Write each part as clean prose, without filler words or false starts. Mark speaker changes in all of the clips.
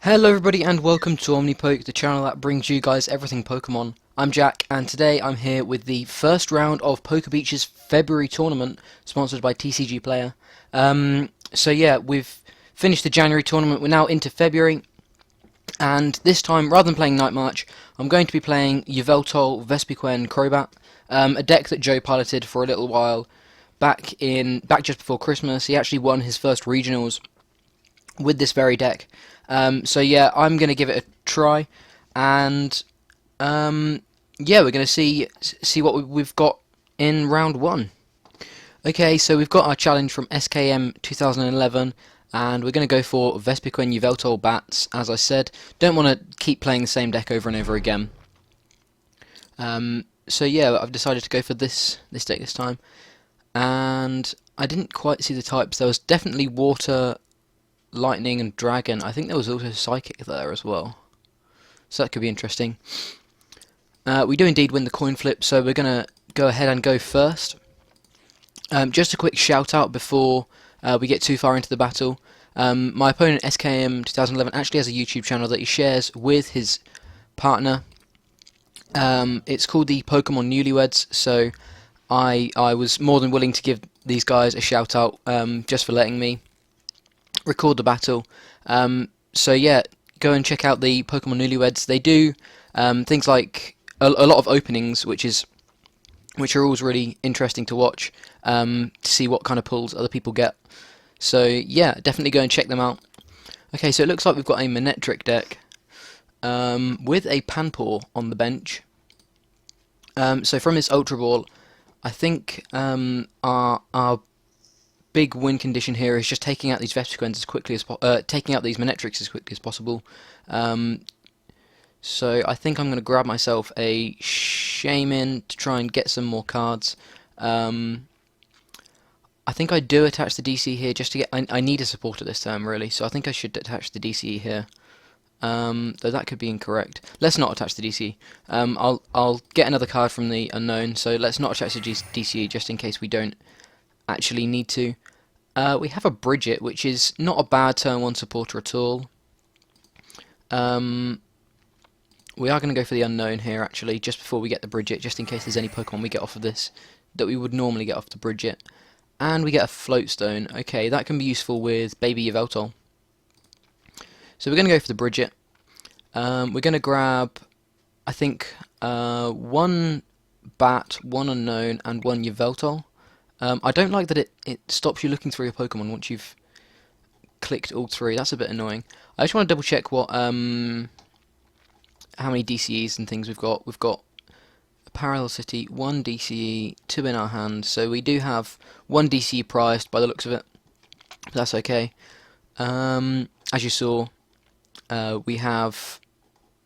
Speaker 1: Hello everybody and welcome to Omnipoke, the channel that brings you guys everything Pokemon. I'm Jack and today I'm here with the first round of Pokebeach's February tournament sponsored by TCG Player. So yeah, we've finished the January tournament, we're now into February, and this time rather than playing Night March, I'm going to be playing Yveltal, Vespiquen, Crobat, a deck that Joe piloted for a little while back just before Christmas. He actually won his first regionals with this very deck. So yeah, I'm gonna give it a try, and yeah, we're gonna see what we've got in round one. Okay, so we've got our challenge from SKM 2011, and we're gonna go for Vespiquen Yveltal bats. As I said, don't want to keep playing the same deck over and over again. So yeah, I've decided to go for this deck this time, and I didn't quite see the types. There was definitely water, lightning and dragon. I think there was also psychic there as well, so that could be interesting. We do indeed win the coin flip, so we're gonna go ahead and go first. Just a quick shout out before we get too far into the battle. My opponent SKM 2011 actually has a YouTube channel that he shares with his partner. It's called the Pokemon Newlyweds, so I was more than willing to give these guys a shout out just for letting me record the battle. So yeah, go and check out the Pokemon Newlyweds. They do things like a lot of openings, which are always really interesting to watch, to see what kind of pulls other people get. So yeah, definitely go and check them out. Okay, so it looks like we've got a Manectric deck with a Panpour on the bench. So from this Ultra Ball, I think our big win condition here is just taking out these Vespiquens as quickly as taking out these Manectrics as quickly as possible. So I think I'm going to grab myself a Shaman to try and get some more cards. I think I do attach the DC here just to get. I need a supporter this turn really, so I think I should attach the DC here. Though that could be incorrect. Let's not attach the DC. I'll get another card from the unknown. So let's not attach the DC just in case we don't actually need to. We have a Bridget, which is not a bad turn 1 supporter at all. We are going to go for the unknown here actually, just before we get the Bridget, just in case there's any Pokemon we get off of this that we would normally get off the Bridget. And we get a Floatstone. Okay, that can be useful with Baby Yveltal. So we're going to go for the Bridget. We're going to grab, I think, 1 Bat, 1 Unknown, and 1 Yveltal. I don't like that it stops you looking through your Pokemon once you've clicked all 3. That's a bit annoying. I just want to double check what how many DCEs and things we've got. We've got a Parallel City, 1 DCE, 2 in our hand. So we do have 1 DCE prized by the looks of it. But that's okay. As you saw, we have,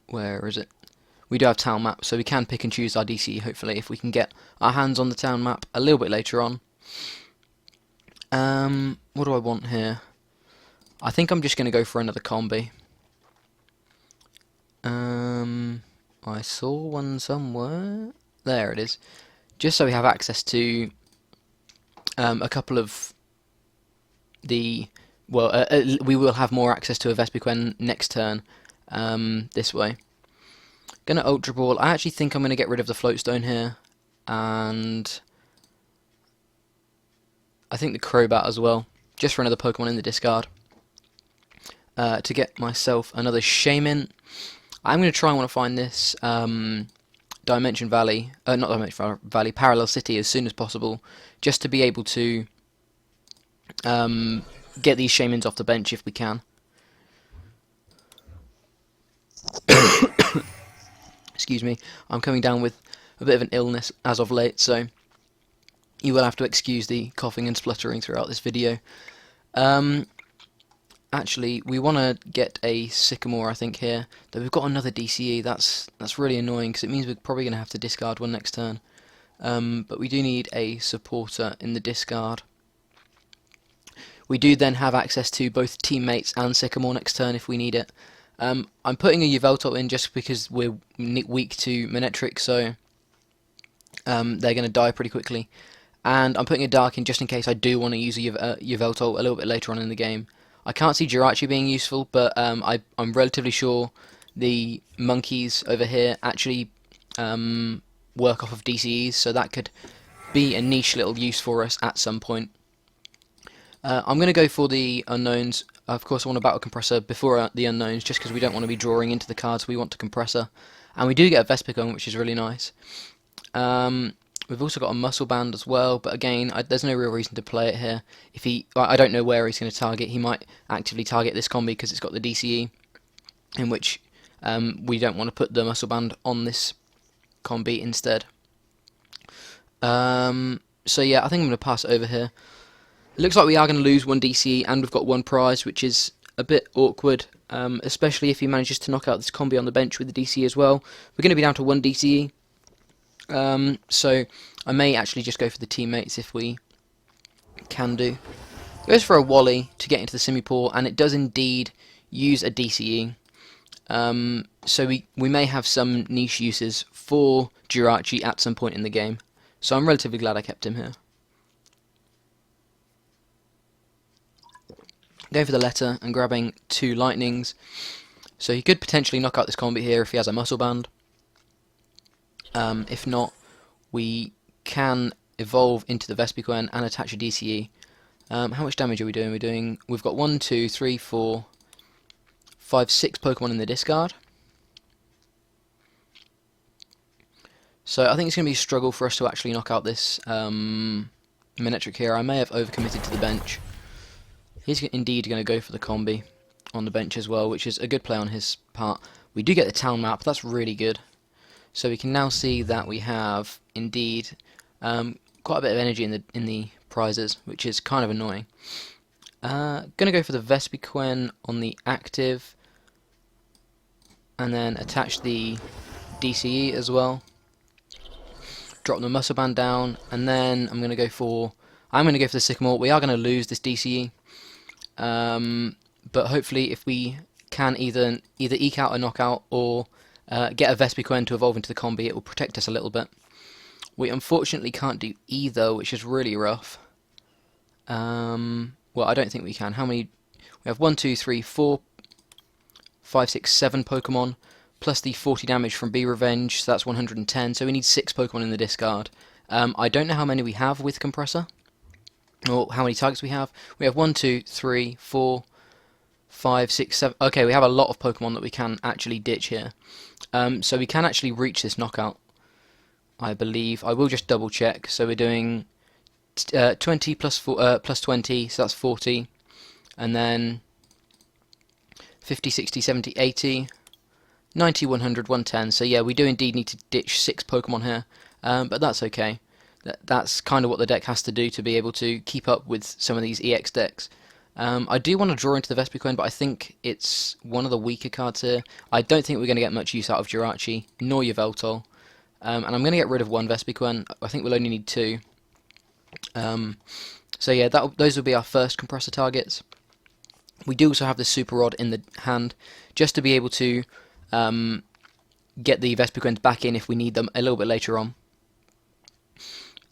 Speaker 1: where is it? We do have town map, so we can pick and choose our DC, hopefully, if we can get our hands on the town map a little bit later on. What do I want here? I think I'm just going to go for another combi. I saw one somewhere. There it is. Just so we have access to a couple of the... Well, we will have more access to a Vespiquen next turn this way. Gonna Ultra Ball. I actually think I'm gonna get rid of the Floatstone here, and I think the Crobat as well, just for another Pokemon in the discard. To get myself another Shaman. I'm gonna try and want to find this Dimension Valley, not Dimension Valley, Parallel City as soon as possible, just to be able to get these Shamans off the bench if we can. Excuse me, I'm coming down with a bit of an illness as of late, so you will have to excuse the coughing and spluttering throughout this video. Actually, we want to get a Sycamore, I think, here. Though we've got another DCE, that's really annoying, because it means we're probably going to have to discard one next turn. But we do need a supporter in the discard. We do then have access to both Teammates and Sycamore next turn if we need it. I'm putting a Yveltal in just because we're weak to Manectric, so they're going to die pretty quickly. And I'm putting a Dark in just in case I do want to use a Yveltal a little bit later on in the game. I can't see Jirachi being useful, but I'm relatively sure the monkeys over here actually work off of DCEs, so that could be a niche little use for us at some point. I'm going to go for the unknowns. Of course, I want a battle compressor before the unknowns, just because we don't want to be drawing into the cards. We want a compressor, and we do get a Vespiquen, which is really nice. We've also got a muscle band as well, but again, there's no real reason to play it here. I don't know where he's going to target. He might actively target this combi because it's got the DCE, in which we don't want to put the muscle band on this combi instead. So yeah, I think I'm going to pass it over here. It looks like we are going to lose one DCE, and we've got one prize, which is a bit awkward, especially if he manages to knock out this combi on the bench with the DCE as well. We're going to be down to one DCE. So I may actually just go for the teammates if we can do. Goes for a Wally to get into the Simipour, and it does indeed use a DCE. So we may have some niche uses for Jirachi at some point in the game. So I'm relatively glad I kept him here. Go for the letter and grabbing 2 lightnings. So he could potentially knock out this combi here if he has a muscle band. If not, we can evolve into the Vespiquen and attach a DCE. How much damage are we doing? We've got 1, 2, 3, 4, 5, 6 Pokemon in the discard. So I think it's going to be a struggle for us to actually knock out this Manectric here. I may have overcommitted to the bench. He's indeed going to go for the combi on the bench as well, which is a good play on his part. We do get the town map, that's really good. So we can now see that we have indeed quite a bit of energy in the prizes, which is kind of annoying. Going to go for the Vespiquen on the active, and then attach the DCE as well. Drop the muscle band down, and then I'm going to go for the Sycamore. We are going to lose this DCE. But hopefully if we can either eke out a knockout or get a Vespiquen to evolve into the combi, it will protect us a little bit. We unfortunately can't do either, which is really rough. Well, I don't think we can. How many? We have 1, 2, 3, 4, 5, 6, 7 Pokemon, plus the 40 damage from Be Revenge, so that's 110, so we need 6 Pokemon in the discard. I don't know how many we have with Compressor, or how many targets we have. We have 1, 2, 3, 4, 5, 6, 7. Okay, we have a lot of Pokemon that we can actually ditch here. So we can actually reach this knockout, I believe. I will just double check. So we're doing 20 plus 20, so that's 40. And then 50, 60, 70, 80, 90, 100, 110. So yeah, we do indeed need to ditch 6 Pokemon here. But that's okay. That's kind of what the deck has to do to be able to keep up with some of these EX decks. I do want to draw into the Vespiquen, but I think it's one of the weaker cards here. I don't think we're going to get much use out of Jirachi, nor Yveltal. And I'm going to get rid of 1 Vespiquen. I think we'll only need 2. So yeah, those will be our first compressor targets. We do also have the Super Rod in the hand, just to be able to get the Vespiquens back in if we need them a little bit later on.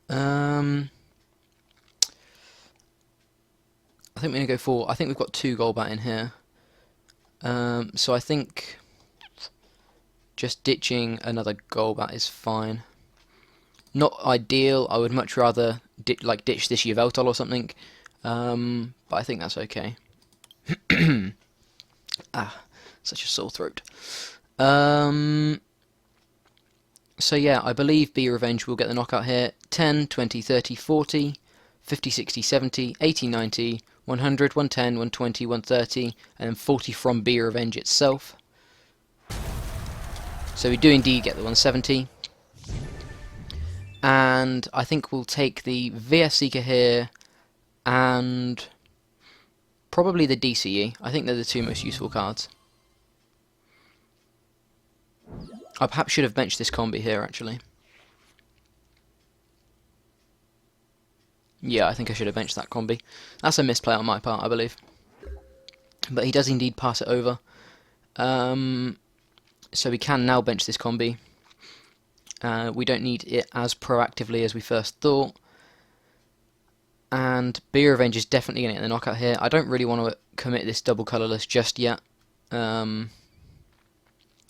Speaker 1: I think we're going to go for... I think we've got 2 Golbat in here. So I think just ditching another Golbat is fine. Not ideal. I would much rather ditch this Yveltal or something. But I think that's okay. Such a sore throat. So yeah, I believe Be Revenge will get the knockout here. 10, 20, 30, 40, 50, 60, 70, 80, 90, 100, 110, 120, 130, and then 40 from Be Revenge itself. So we do indeed get the 170. And I think we'll take the VS Seeker here, and probably the DCE. I think they're the 2 most useful cards. I perhaps should have benched this combi here, actually. Yeah, I think I should have benched that combi. That's a misplay on my part, I believe. But he does indeed pass it over. So we can now bench this combi. We don't need it as proactively as we first thought. And Be Revenge is definitely going to get the knockout here. I don't really want to commit this double colourless just yet.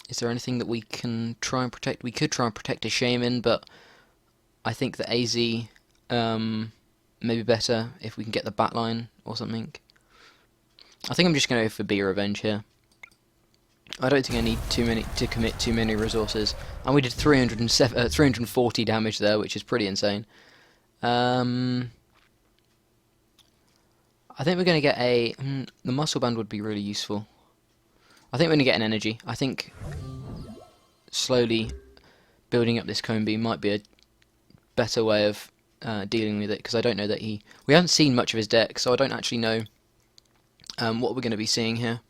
Speaker 1: Is there anything that we can try and protect? We could try and protect a Shaman, but I think the AZ may be better if we can get the Batline or something. I think I'm just going to go for Bee Revenge here. I don't think I need to commit too many resources. And we did 340 damage there, which is pretty insane. I think we're going to get a... the Muscle Band would be really useful. I think we're going to get an energy. I think slowly building up this Combi might be a better way of dealing with it, because I don't know that we haven't seen much of his deck, so I don't actually know what we're going to be seeing here.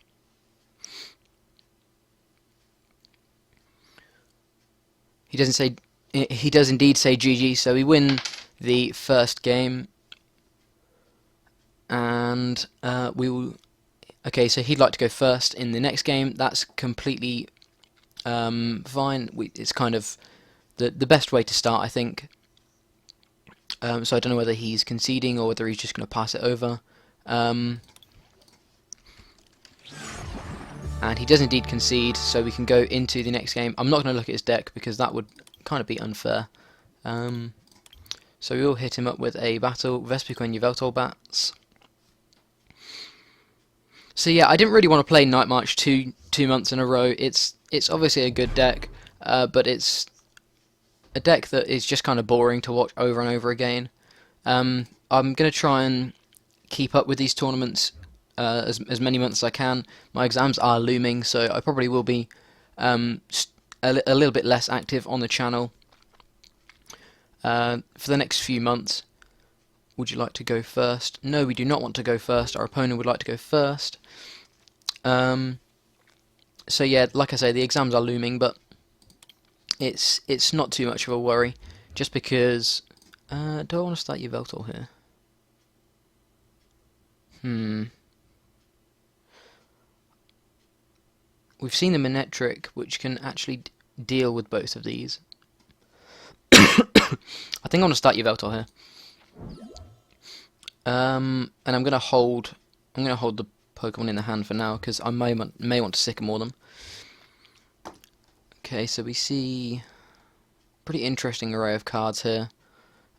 Speaker 1: He does indeed say GG, so we win the first game, and we will. Okay, so he'd like to go first in the next game. That's completely fine. It's kind of the best way to start, I think. So I don't know whether he's conceding or whether he's just going to pass it over. And he does indeed concede, so we can go into the next game. I'm not going to look at his deck because that would kind of be unfair. So we will hit him up with a battle. Vespiquen Yveltal bats. So yeah, I didn't really want to play Night March two months in a row. It's obviously a good deck, but it's a deck that is just kind of boring to watch over and over again. I'm going to try and keep up with these tournaments as many months as I can. My exams are looming, so I probably will be a little bit less active on the channel for the next few months. Would you like to go first? No, we do not want to go first. Our opponent would like to go first. So yeah, like I say, the exams are looming, but it's not too much of a worry, just because... do I want to start Yveltal here? We've seen the Manectric, which can actually deal with both of these. I think I want to start Yveltal here. And I'm gonna hold the Pokemon in the hand for now, because I may want to Sycamore them. Okay, so we see pretty interesting array of cards here.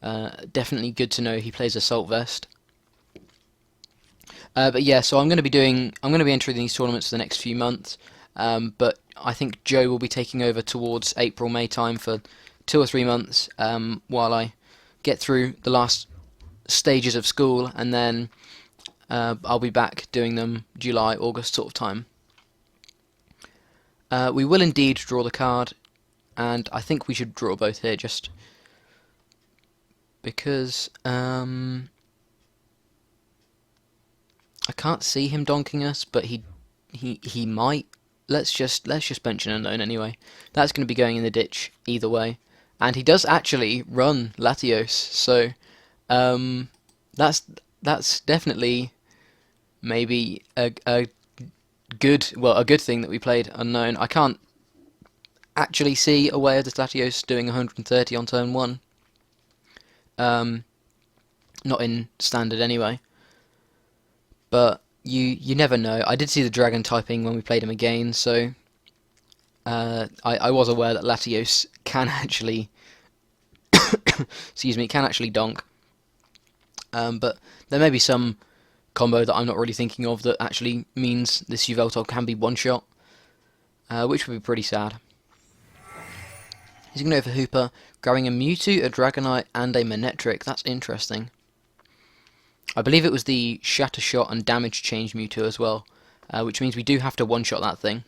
Speaker 1: Definitely good to know he plays Assault Vest. But yeah, so I'm going to be entering these tournaments for the next few months. But I think Joe will be taking over towards April, May time for 2 or 3 months while I get through the last stages of school, and then I'll be back doing them July, August sort of time. We will indeed draw the card, and I think we should draw both here just because I can't see him donking us, but he might. Let's just bench an unknown anyway. That's going to be going in the ditch either way, and he does actually run Latios, so that's definitely maybe a good thing that we played unknown. I can't actually see a way of this Latios doing 130 on turn 1. Not in standard anyway. But you never know. I did see the dragon typing when we played him again, so I was aware that Latios can actually excuse me, can actually donk. But there may be some combo that I'm not really thinking of that actually means this Yveltal can be one-shot, which would be pretty sad. He's going to go for Hooper, grabbing a Mewtwo, a Dragonite, and a Manectric. That's interesting. I believe it was the Shatter Shot and Damage Change Mewtwo as well, which means we do have to one-shot that thing.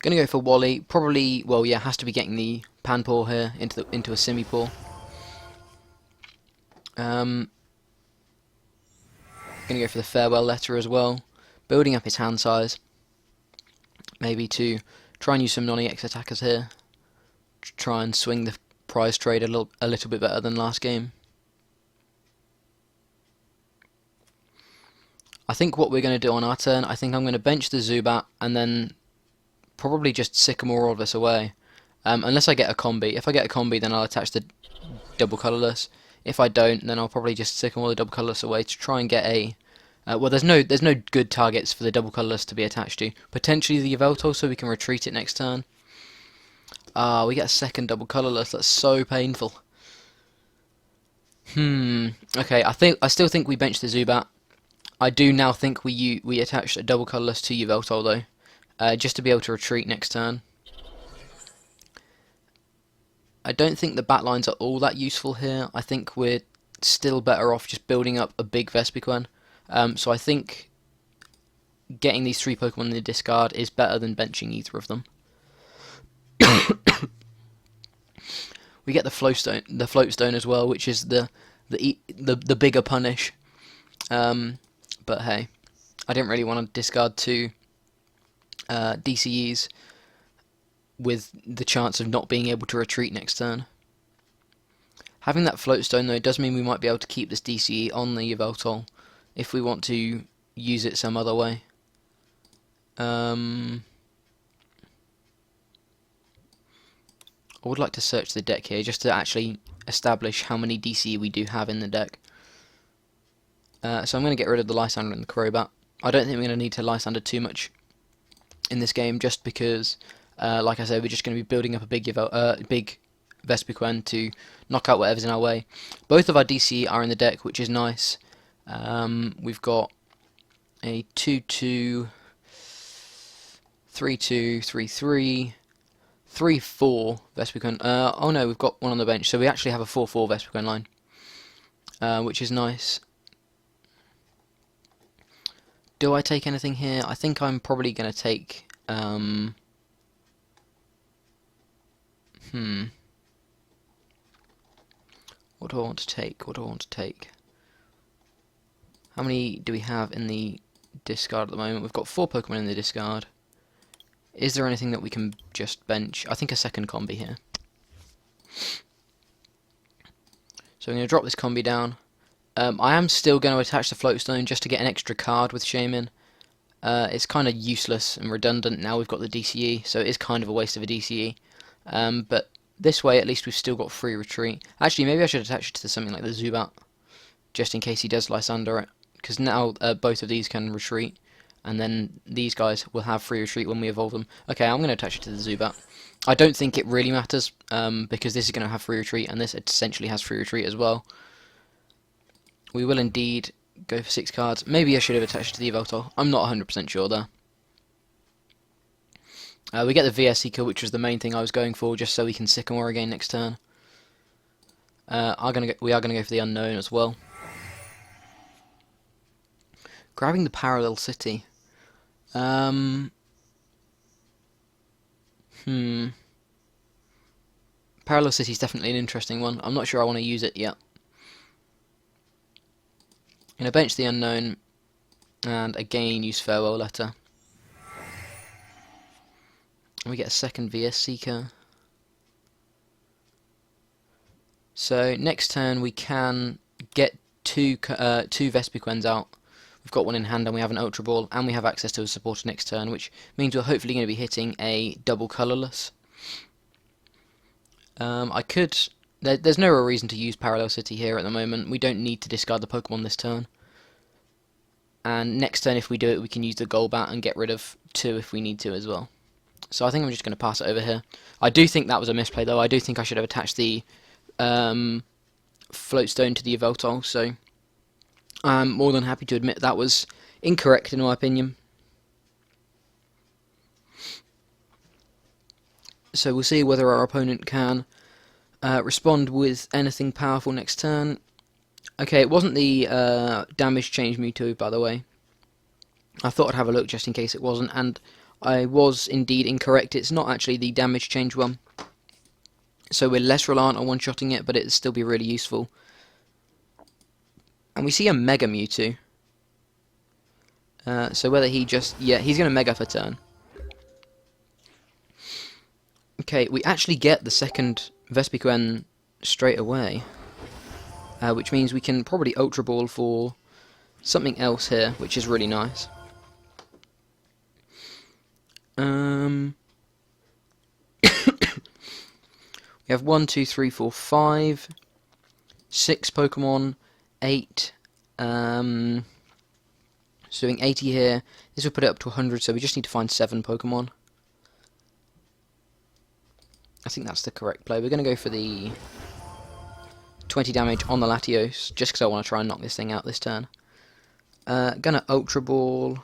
Speaker 1: Going to go for Wally. Probably, well, yeah, has to be getting the Panpour here into a Simipour. Going to go for the Farewell Letter as well, building up his hand size, maybe to try and use some non-EX attackers here, to try and swing the prize trade a little bit better than last game. I think what we're going to do on our turn, I think I'm going to bench the Zubat and then probably just Sycamore all this away, unless I get a combi. If I get a combi, then I'll attach the double colourless. If I don't, then I'll probably just sick all the double colourless away to try and get a... well, there's no good targets for the double colourless to be attached to. Potentially the Yveltal, so we can retreat it next turn. We get a second double colourless. That's so painful. Okay, I still think we bench the Zubat. I do now think we attached a double colourless to Yveltal though, just to be able to retreat next turn. I don't think the batlines are all that useful here. I think we're still better off just building up a big Vespiquen. So I think getting these 3 Pokemon in the discard is better than benching either of them. We get the float stone as well, which is the bigger punish. But hey, I didn't really want to discard 2 DCEs with the chance of not being able to retreat next turn. Having that float stone though does mean we might be able to keep this DCE on the Yveltal if we want to use it some other way. I would like to search the deck here just to actually establish how many DCE we do have in the deck. So I'm going to get rid of the Lysander and the Crobat. I don't think we're going to need to Lysander too much in this game, just because, like I said, we're just going to be building up a big Vespiquen to knock out whatever's in our way. Both of our DCE are in the deck, which is nice. We've got a 2-2, 3-2, 3-3, 3-4 Vespiquen. Oh no, we've got one on the bench, so we actually have a 4-4 Vespiquen line, which is nice. Do I take anything here? I think I'm probably going to take... What do I want to take? What do I want to take? How many do we have in the discard at the moment? We've got 4 Pokemon in the discard. Is there anything that we can just bench? I think a second combi here. So I'm going to drop this combi down. I am still going to attach the Floatstone just to get an extra card with Shaman. It's kind of useless and redundant now we've got the DCE, so it is kind of a waste of a DCE. But this way at least we've still got free retreat. Actually, maybe I should attach it to something like the Zubat, just in case he does Lysander it, because now both of these can retreat, and then these guys will have free retreat when we evolve them. Okay, I'm going to attach it to the Zubat. I don't think it really matters, because this is going to have free retreat, and this essentially has free retreat as well. We will indeed go for 6 cards. Maybe I should have attached it to the Yveltal. I'm not 100% sure there. We get the VS Seeker, which was the main thing I was going for, just so we can Sycamore again next turn. We are going to go for the Unknown as well. Grabbing the Parallel City. Parallel City is definitely an interesting one. I'm not sure I want to use it yet. I'm going to bench the Unknown and again use Farewell Letter. And we get a second VS Seeker. So next turn we can get two Vespiquens out. We've got one in hand and we have an Ultra Ball, and we have access to a supporter next turn, which means we're hopefully going to be hitting a double colourless. There's no real reason to use Parallel City here at the moment. We don't need to discard the Pokemon this turn. And next turn, if we do it, we can use the Golbat and get rid of 2 if we need to as well. So I think I'm just going to pass it over here. I do think that was a misplay, though. I do think I should have attached the Floatstone to the Yveltal, so I'm more than happy to admit that was incorrect in my opinion. So we'll see whether our opponent can respond with anything powerful next turn. Okay, it wasn't the damage change Mewtwo, by the way. I thought I'd have a look just in case it wasn't, and I was indeed incorrect. It's not actually the damage change one. So we're less reliant on one-shotting it, but it'd still be really useful. And we see a Mega Mewtwo. So whether he just... yeah, he's going to Mega for turn. Okay, we actually get the second Vespiquen straight away. Which means we can probably Ultra Ball for something else here, which is really nice. We have 1, 2, 3, 4, 5. 6 Pokemon, 8. So doing 80 here. This will put it up to 100, so we just need to find 7 Pokemon. I think that's the correct play. We're going to go for the 20 damage on the Latios, just because I want to try and knock this thing out this turn. Gonna Ultra Ball.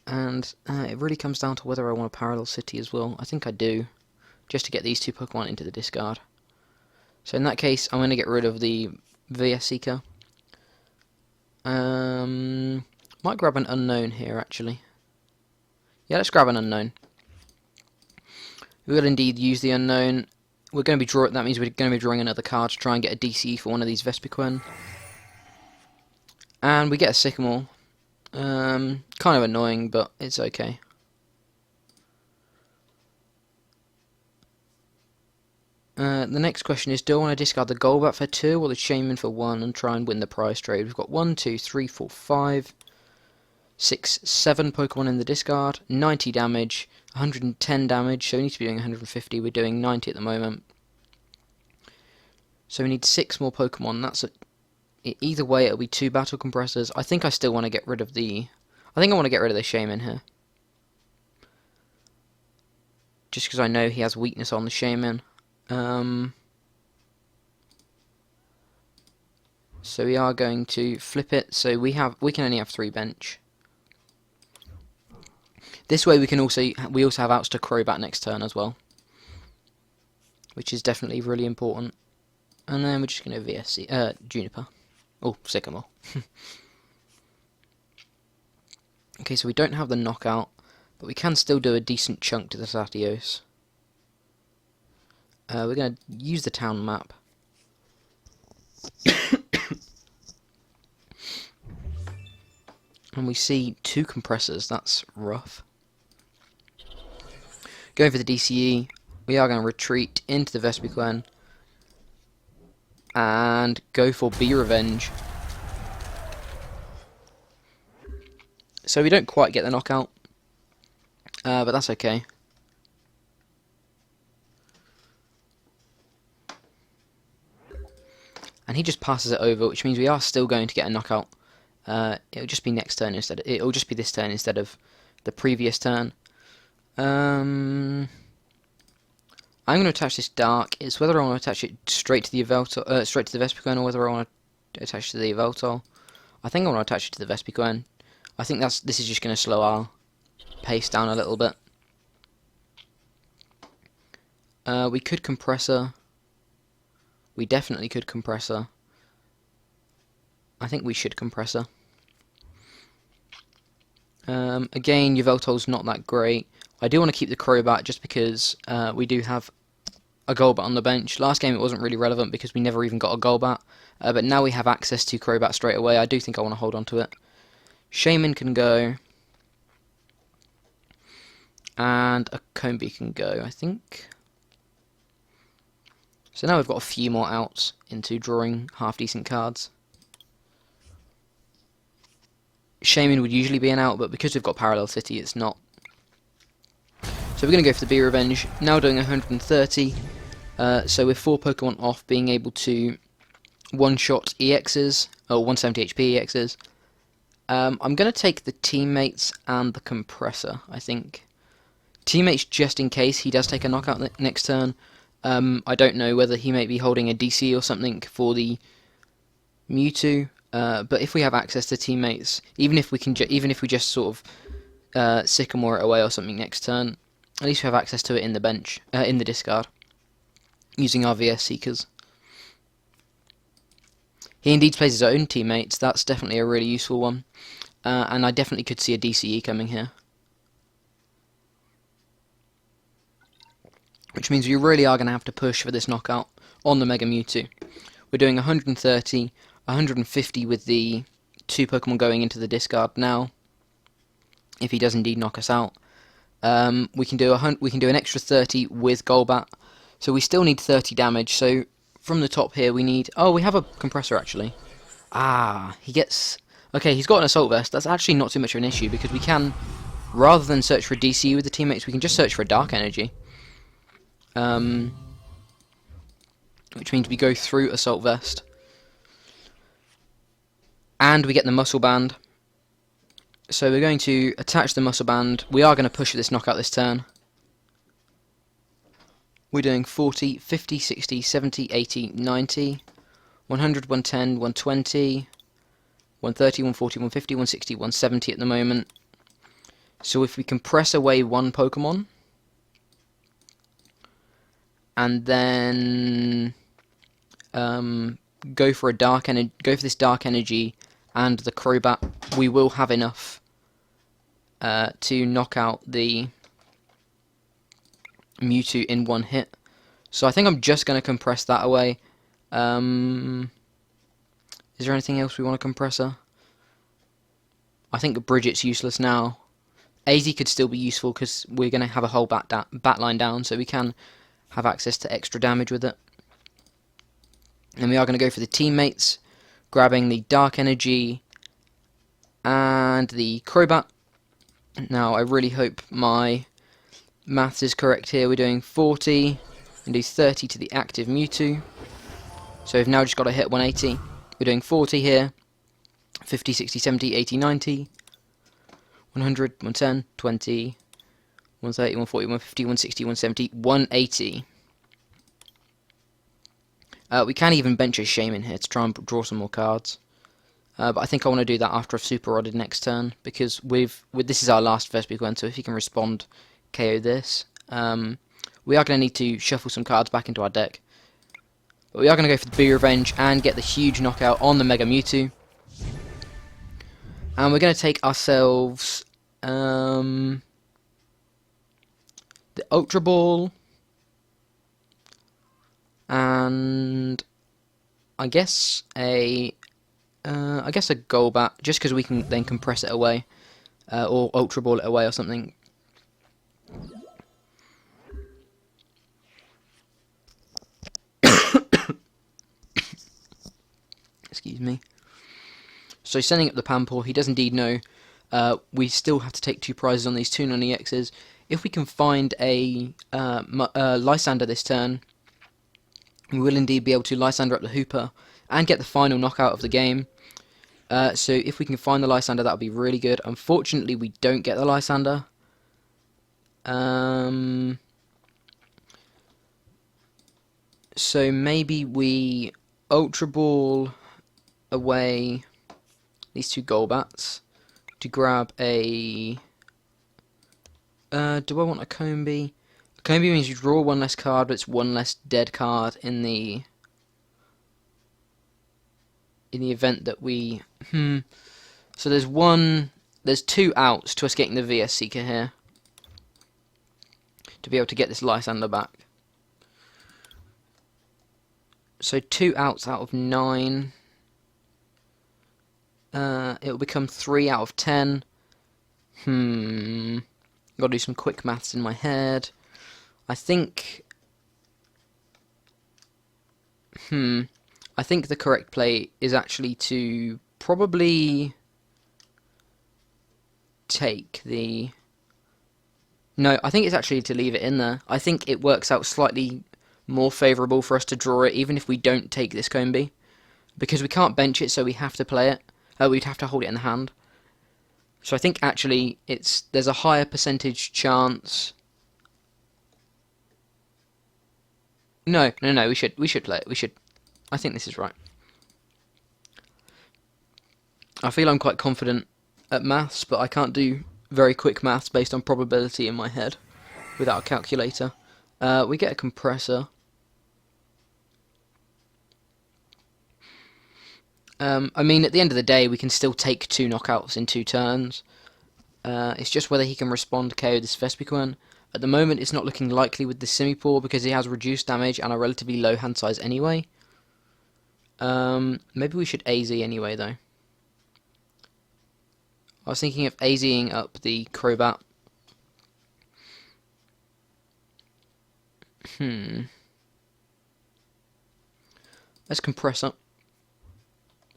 Speaker 1: And it really comes down to whether I want a Parallel City as well. I think I do, just to get these 2 Pokemon into the discard. So in that case, I'm going to get rid of the Vespiquen. Might grab an Unknown here, actually. Yeah, let's grab an Unknown. We will indeed use the Unknown. We're going to be that means we're going to be drawing another card to try and get a DC for one of these Vespiquen. And we get a Sycamore. Kind of annoying, but it's okay. The next question is, do I want to discard the Golbat for 2 or the Shaman for 1 and try and win the prize trade? We've got 1, 2, 3, 4, 5, 6, 7 Pokemon in the discard, 90 damage, 110 damage, so we need to be doing 150, we're doing 90 at the moment. So we need 6 more Pokemon. Either way it'll be 2 Battle Compressors. I think I still want to get rid of the... I think I want to get rid of the Shaman here. Just because I know he has weakness on the Shaman. So we are going to flip it, so we can only have 3 bench. This way we also have outs to Crobat next turn as well, which is definitely really important. And then we're just going to VSC Juniper. Oh, Sycamore. Okay, so we don't have the knockout, but we can still do a decent chunk to the Latios. We're going to use the town map. And we see 2 compressors, that's rough. Going for the DCE, we are going to retreat into the Vespiquen and go for Be Revenge. So we don't quite get the knockout, but that's okay. And he just passes it over, which means we are still going to get a knockout. It'll just be next turn instead. It'll just be this turn instead of the previous turn. I'm going to attach this Dark. It's whether I want to attach it straight to the Yveltal, straight to the Vespiquen, or whether I want to attach it to the Yveltal. I think I want to attach it to the Vespiquen. I think this is just going to slow our pace down a little bit. We could Compressor. We definitely could Compressor. I think we should Compressor. Again, Yveltal's not that great. I do want to keep the Crobat just because we do have a Golbat on the bench. Last game it wasn't really relevant because we never even got a Golbat. But now we have access to Crobat straight away. I do think I want to hold on to it. Shaman can go. And a Combi can go, I think. So now we've got a few more outs into drawing half-decent cards. Shaman would usually be an out, but because we've got Parallel City, it's not. So we're going to go for the Be Revenge. Now doing 130. So with 4 Pokemon off, being able to one-shot EXs, or 170 HP EXs. I'm going to take the Teammates and the Compressor, I think. Teammates just in case he does take a knockout next turn. I don't know whether he may be holding a DC or something for the Mewtwo. But if we have access to Teammates, even if we just sort of Sycamore it away or something next turn, at least we have access to it in the bench, in the discard, using our VS Seekers. He indeed plays his own Teammates. That's definitely a really useful one, and I definitely could see a DCE coming here, which means we really are going to have to push for this knockout on the Mega Mewtwo. We're doing 130. 150 with the 2 Pokemon going into the discard now. If he does indeed knock us out, we can do an extra 30 with Golbat. So we still need 30 damage. So from the top here we need. Oh, we have a Compressor actually. He gets. Okay, he's got an Assault Vest. That's actually not too much of an issue because we can, rather than search for a DC with the Teammates, we can just search for a Dark Energy. which means we go through Assault Vest. And we get the Muscle Band. So we're going to attach the Muscle Band. We are going to push this knockout this turn. We're doing 40, 50, 60, 70, 80, 90, 100, 110, 120, 130, 140, 150, 160, 170 at the moment. So if we can press away one Pokemon, and then go for this Dark Energy and the Crobat, we will have enough to knock out the Mewtwo in one hit. So I think I'm just going to compress that away. Is there anything else we want to compress her? I think Bridget's useless now. AZ could still be useful because we're going to have a whole bat line down, so we can have access to extra damage with it. And we are going to go for the teammates, grabbing the Dark Energy and the Crobat. Now I really hope my maths is correct here. We're doing 40 and do 30 to the active Mewtwo. So we've now just got to hit 180. We're doing 40 here, 50, 60, 70, 80, 90, 100, 110, 20, 130, 140, 150, 160, 170, 180. We can even bench a Shaman here to try and draw some more cards. But I think I want to do that after I've Super Rodded next turn, because this is our last Vespiquen, so if he can respond, KO this. We are going to need to shuffle some cards back into our deck. But we are going to go for the Boo Revenge and get the huge knockout on the Mega Mewtwo. And we're going to take ourselves the Ultra Ball. And I guess a Golbat, just because we can then compress it away, or Ultra Ball it away or something. Excuse me. So something up the Pampor, he does indeed know we still have to take 2 prizes on these 2 non-EXs. If we can find a Lysander this turn, we will indeed be able to Lysander up the Hooper and get the final knockout of the game. So if we can find the Lysander, that would be really good. Unfortunately, we don't get the Lysander. So maybe we Ultra Ball away these 2 Golbats to grab a... do I want a Combee? A Combee means you draw 1 less card, but it's 1 less dead card in the event that we... So there's 2 outs to us getting the VS Seeker here to be able to get this Lysander back. So 2 outs out of 9. It'll become 3 out of 10. Gotta do some quick maths in my head. I think... I think the correct play is actually to probably take the... No, I think it's actually to leave it in there. I think it works out slightly more favourable for us to draw it, even if we don't take this Combee. Because we can't bench it, so we have to play it. We'd have to hold it in the hand. So I think actually there's a higher percentage chance... No, we should play it. We should. I think this is right. I feel I'm quite confident at maths, but I can't do very quick maths based on probability in my head without a calculator. We get a compressor. I mean, at the end of the day, we can still take 2 knockouts in 2 turns. It's just whether he can respond to KO this Vespiquen. At the moment, it's not looking likely with the Simipour because he has reduced damage and a relatively low hand size anyway. Maybe we should AZ anyway, though. I was thinking of AZing up the Crobat. Let's compress up.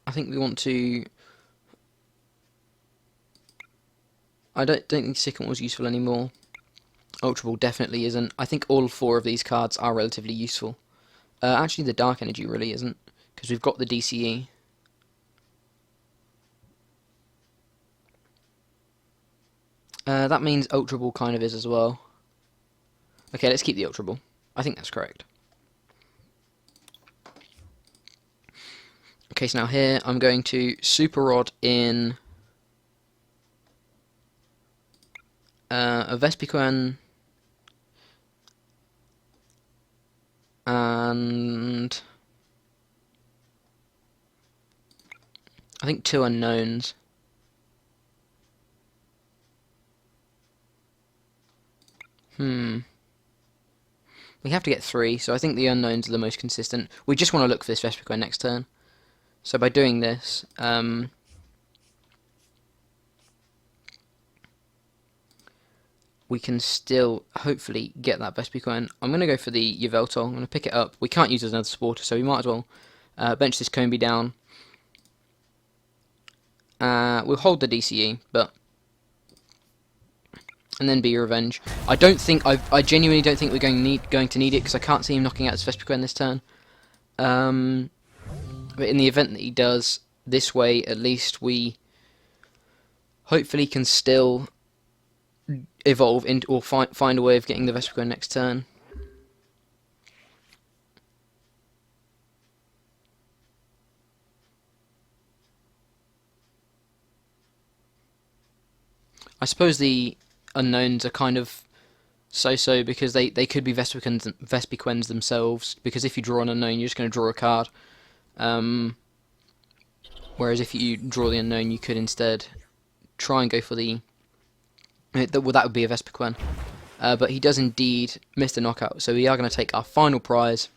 Speaker 1: I think we want to... I don't think Sycamore's useful anymore. Ultra Ball definitely isn't. I think all 4 of these cards are relatively useful. Actually, the Dark Energy really isn't, because we've got the DCE. That means Ultra Ball kind of is as well. Okay, let's keep the Ultra Ball. I think that's correct. Okay, so now here I'm going to Super Rod in a Vespiquen and I think 2 unknowns. We have to get 3, so I think the unknowns are the most consistent. We just want to look for this Vespiquen next turn. So by doing this, we can still hopefully get that Vespiquen. I'm going to go for the Yveltal. I'm going to pick it up. We can't use it as another supporter, so we might as well bench this Combee down. We'll hold the DCE, and then be revenge. I genuinely don't think we're going to need it, because I can't see him knocking out his Vespiquen this turn. But in the event that he does, this way at least we hopefully can still evolve into, or find a way of getting the Vespiquen next turn. I suppose the unknowns are kind of so-so, because they could be Vespiquens themselves, because if you draw an unknown, you're just going to draw a card. Whereas if you draw the unknown, you could instead try and go for the... well, that would be a Vespiquen. But he does indeed miss the knockout, so we are going to take our final prize.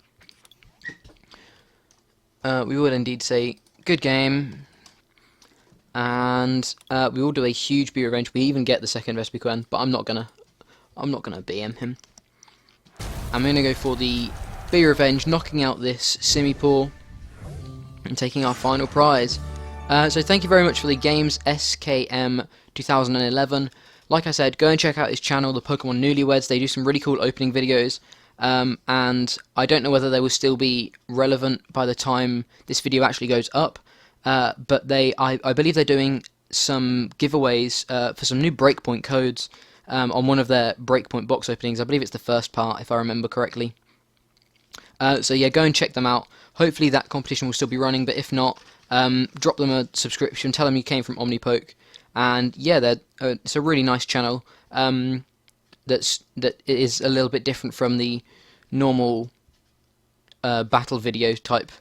Speaker 1: We will indeed say, good game. And we will do a huge Be Revenge. We even get the second Vespiquen, but I'm not gonna BM him. I'm gonna go for the Be Revenge, knocking out this Simipour and taking our final prize. So thank you very much for the games, SKM 2011. Like I said, go and check out his channel, the Pokemon Newlyweds. They do some really cool opening videos, and I don't know whether they will still be relevant by the time this video actually goes up. But I believe they're doing some giveaways for some new Breakpoint codes on one of their Breakpoint box openings. I believe it's the first part, if I remember correctly. So yeah, go and check them out. Hopefully that competition will still be running, but if not, drop them a subscription, tell them you came from Omnipoke, and yeah, it's a really nice channel that is a little bit different from the normal battle video type,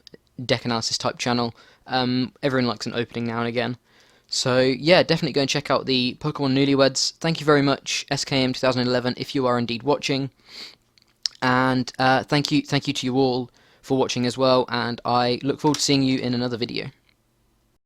Speaker 1: deck analysis type channel. Everyone likes an opening now and again. So yeah, definitely go and check out the Pokemon Newlyweds. Thank you very much, SKM 2011, if you are indeed watching. And thank you to you all for watching as well, and I look forward to seeing you in another video.